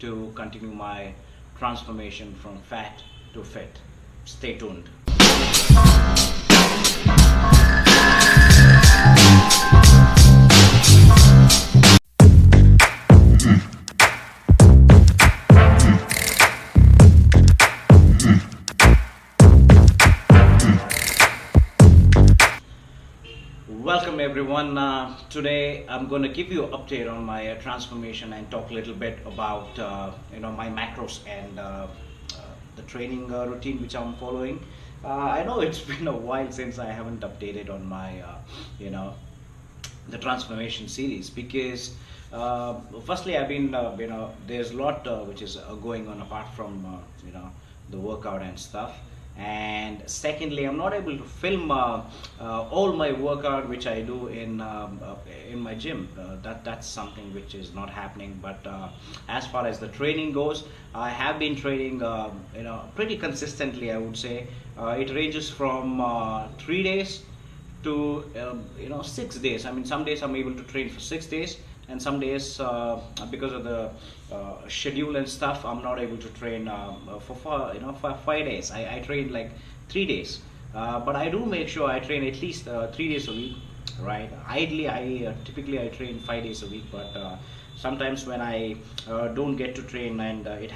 to continue my transformation from fat to fit. Stay tuned. Welcome everyone. Today I'm going to give you an update on my transformation and talk a little bit about my macros and the training routine which I'm following. I know it's been a while since I haven't updated on my the transformation series because firstly I've been there's a lot which is going on apart from the workout and stuff, and secondly I'm not able to film all my workout which I do in my gym. That's something which is not happening, but as far as the training goes, I have been training pretty consistently, I would say. It ranges from 3 days to 6 days. I mean, some days I'm able to train for 6 days, and some days because of the schedule and stuff, I'm not able to train for 5 days. I train like 3 days, but I do make sure I train at least 3 days a week. Right? Ideally, I typically I train 5 days a week, but sometimes when I don't get to train and it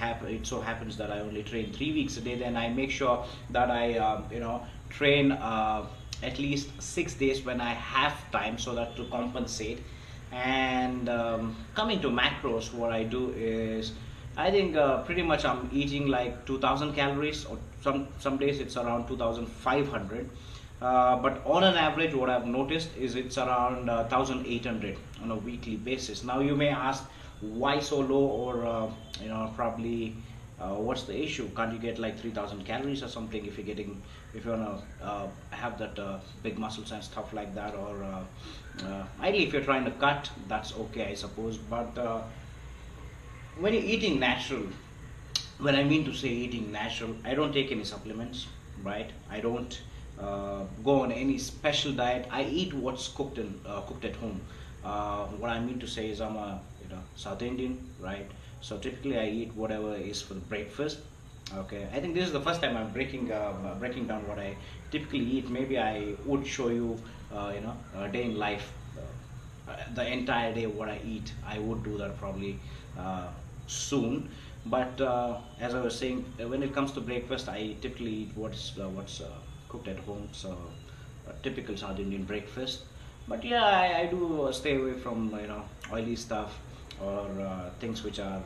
so happens that I only train 3 weeks a day, then I make sure that I train at least 6 days when I have time, so that to compensate. And coming to macros, what I do is I think pretty much I'm eating like 2000 calories, or some days it's around 2500. But on an average, what I've noticed is it's around 1800 on a weekly basis. Now you may ask, why so low, or probably what's the issue? Can't you get like 3000 calories or something if you wanna have that big muscles and stuff like that? Or ideally, if you're trying to cut, that's okay, I suppose. But when you're eating natural, when I mean to say eating natural, I don't take any supplements, right? I don't go on any special diet. I eat what's cooked at home. What I mean to say is I'm a South Indian, right? So typically I eat whatever is for the breakfast. Okay, I think this is the first time I'm breaking down what I typically eat. Maybe I would show you a day in life, the entire day what I eat. I would do that probably soon. But as I was saying, when it comes to breakfast, I typically eat what's cooked at home. So a typical South Indian breakfast. But yeah, I do stay away from oily stuff, or things which are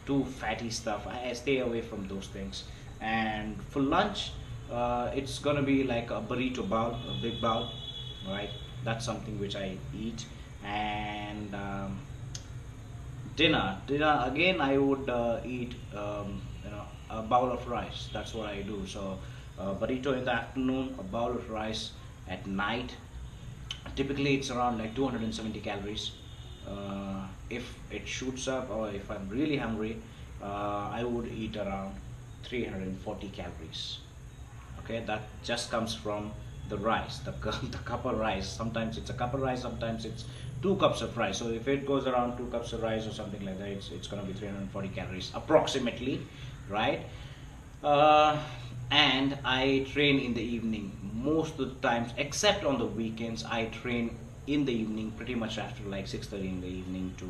too fatty stuff. I stay away from those things. And for lunch, it's gonna be like a burrito bowl, a big bowl, right? That's something which I eat. And dinner again, I would eat a bowl of rice. That's what I do. So burrito in the afternoon, a bowl of rice at night. Typically it's around like 270 calories. If it shoots up, or if I'm really hungry, I would eat around 340 calories. Okay, that just comes from the rice, the cup of rice. Sometimes it's a cup of rice, sometimes it's 2 cups of rice. So if it goes around 2 cups of rice or something like that, it's going to be 340 calories approximately, right? And I train in the evening most of the times, except on the weekends. I train in the evening, pretty much after like 6:30 in the evening to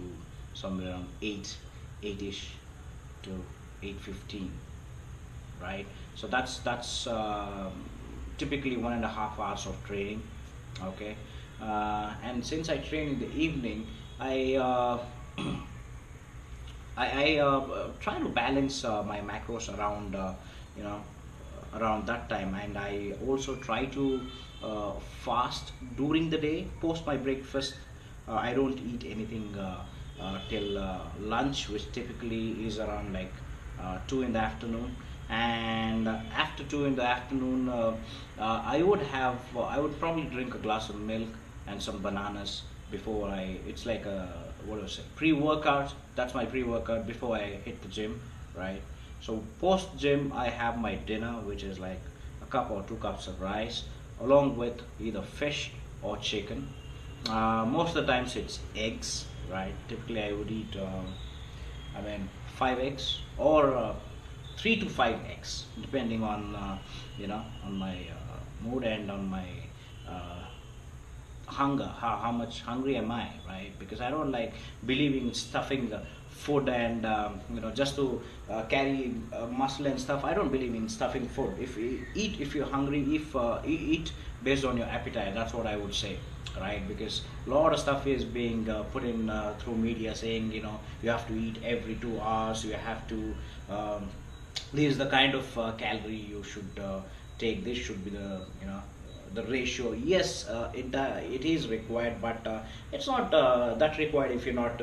somewhere around 8ish to 8:15, right? So that's typically 1.5 hours of training. Okay, and since I train in the evening, I try to balance my macros around you know around that time, and I also try to fast during the day post my breakfast. I don't eat anything till lunch, which typically is around like 2 in the afternoon. And after 2 in the afternoon, I would probably drink a glass of milk and some bananas before it's like a, what do I say, pre-workout. That's my pre-workout before I hit the gym, right? So post gym, I have my dinner, which is like a cup or 2 cups of rice, along with either fish or chicken. Most of the times it's eggs, right? Typically I would eat I mean 5 eggs or 3 to 5 eggs depending on on my mood and on my uh, hunger, how much hungry am I, right? Because I don't like believing in stuffing the food and just to carry muscle and stuff. I don't believe in stuffing food. If you eat, if you're hungry, if eat based on your appetite, that's what I would say, right? Because a lot of stuff is being put in through media saying, you have to eat every 2 hours, you have to this is the kind of calorie you should take, this should be the ratio. Yes, it is required, but it's not that required if you're not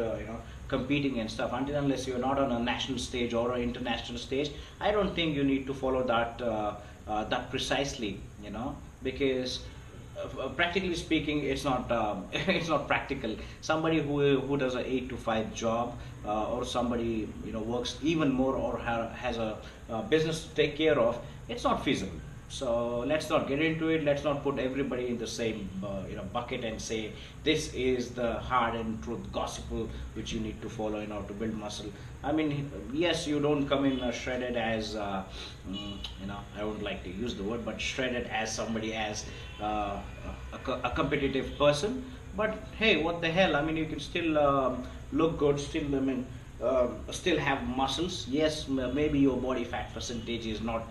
competing and stuff. Until unless you're not on a national stage or an international stage, I don't think you need to follow that that precisely, because practically speaking, it's not it's not practical. Somebody who does a 8 to 5 job, or somebody works even more, or has a business to take care of, it's not feasible. So let's not get into it. Let's not put everybody in the same bucket and say this is the hard and truth gospel which you need to follow in order to build muscle. I mean, yes, you don't come in shredded as I would like to use the word, but shredded as somebody as a competitive person. But hey, what the hell? I mean, you can still look good. Still, I mean, still have muscles. Yes, maybe your body fat percentage is not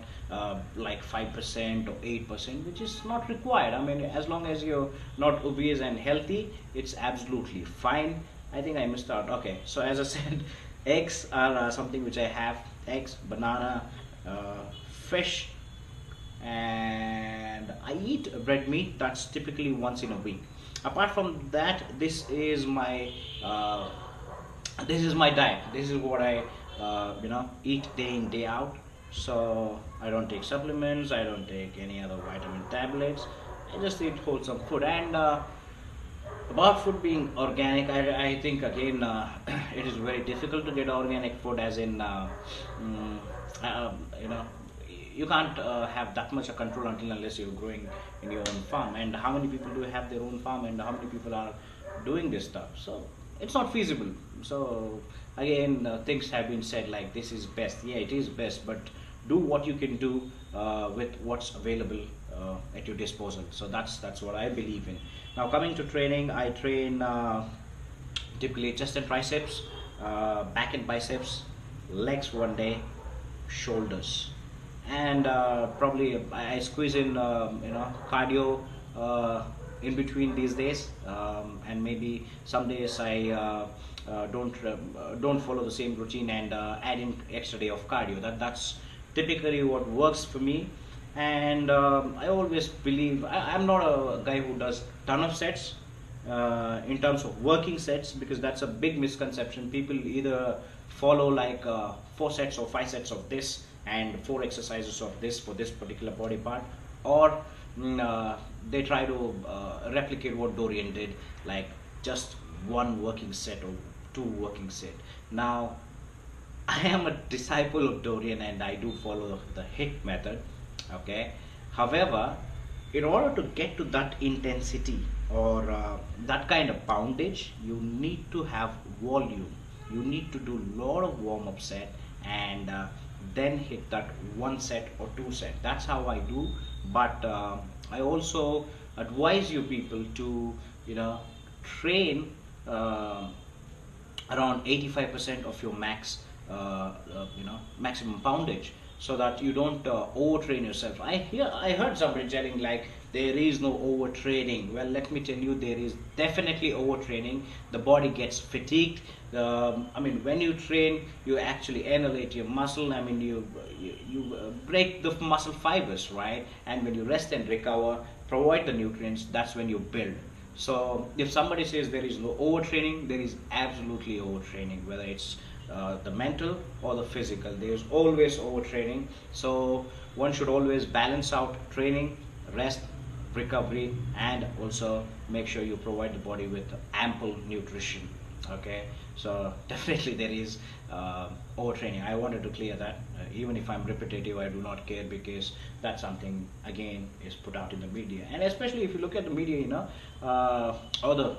like 5% or 8%, which is not required. I mean, as long as you're not obese and healthy, it's absolutely fine. I think I missed out. Okay, so as I said, eggs are something which I have. Eggs, banana, fish, and I eat red meat. That's typically once in a week. Apart from that, uh, this is my diet. This is what I eat day in day out. So I don't take supplements, I don't take any other vitamin tablets. I just eat wholesome food. And about food being organic, I think again it is very difficult to get organic food, as in mm, uh, you know you can't have that much of control until unless you're growing in your own farm. And how many people do have their own farm, and how many people are doing this stuff? So it's not feasible. So again, things have been said like this is best. Yeah, it is best, but do what you can do with what's available at your disposal. So that's what I believe in. Now coming to training, I train typically chest and triceps, back and biceps, legs one day, shoulders, and probably I squeeze in cardio in between these days, and maybe some days I don't follow the same routine and add in extra day of cardio. That's typically what works for me. And I always believe I'm not a guy who does ton of sets in terms of working sets, because that's a big misconception. People either follow like 4 sets or 5 sets of this and 4 exercises of this for this particular body part, or they try to replicate what Dorian did, like just one working set or two working set. Now I am a disciple of Dorian and I do follow the HIT method. Okay, however, in order to get to that intensity or that kind of poundage, you need to have volume. You need to do a lot of warm-up set, and then hit that 1 set or 2 set. That's how I do. But I also advise you people to train around 85% of your maximum poundage, so that you don't overtrain yourself. I heard somebody telling like there is no overtraining. Well, let me tell you, there is definitely overtraining. The body gets fatigued. I mean, when you train, you actually annihilate your muscle. I mean, you break the muscle fibers, right? And when you rest and recover, provide the nutrients, that's when you build. So if somebody says there is no overtraining, there is absolutely overtraining, whether it's the mental or the physical. There's always overtraining. So one should always balance out training, rest, recovery, and also make sure you provide the body with ample nutrition. Okay, so definitely there is overtraining. I wanted to clear that. Even if I'm repetitive, I do not care, because that's something again is put out in the media. And especially if you look at the media, or the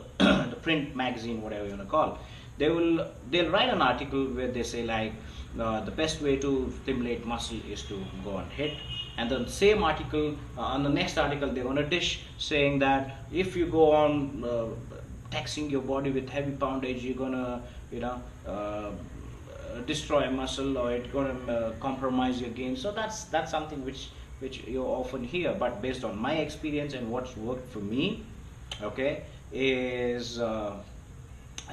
print magazine, whatever you want to call, they'll write an article where they say like the best way to stimulate muscle is to go on hit, and the same article on the next article they're going to dish saying that if you go on taxing your body with heavy poundage, you're gonna destroy a muscle, or it's gonna compromise your gains. So that's something which you often hear, but based on my experience and what's worked for me, okay, is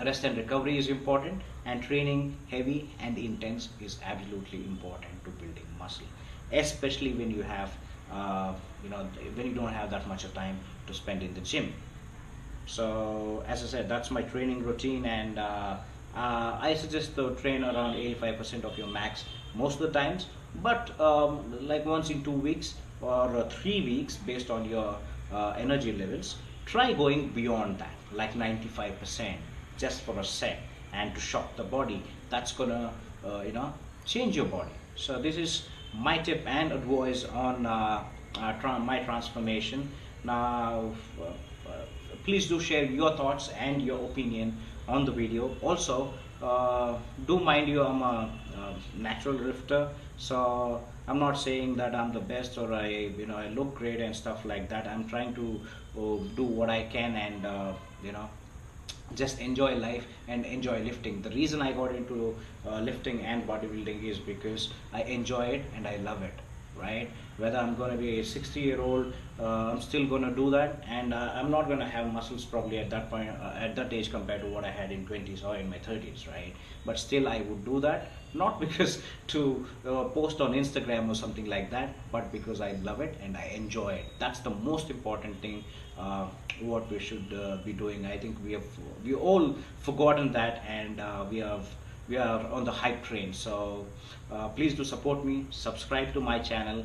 rest and recovery is important, and training heavy and intense is absolutely important to building muscle, especially when you have when you don't have that much of time to spend in the gym. So as I said, that's my training routine, and I suggest to train around 85% of your max most of the times, but like once in 2 weeks or 3 weeks based on your energy levels, try going beyond that, like 95% just for a set, and to shock the body. That's gonna change your body. So this is my tip and advice on my transformation. Now please do share your thoughts and your opinion on the video. Also do mind you, I'm a natural lifter, so I'm not saying that I'm the best, or I look great and stuff like that. I'm trying to do what I can, and just enjoy life and enjoy lifting. The reason I got into lifting and bodybuilding is because I enjoy it and I love it, right? Whether I'm going to be a 60-year-old, I'm still going to do that, and I'm not going to have muscles probably at that point, at that age, compared to what I had in 20s or in my 30s, right? But still I would do that, not because to post on Instagram or something like that, but because I love it and I enjoy it. That's the most important thing, what we should be doing. I think we all forgotten that, and we are on the hype train. So please do support me, subscribe to my channel,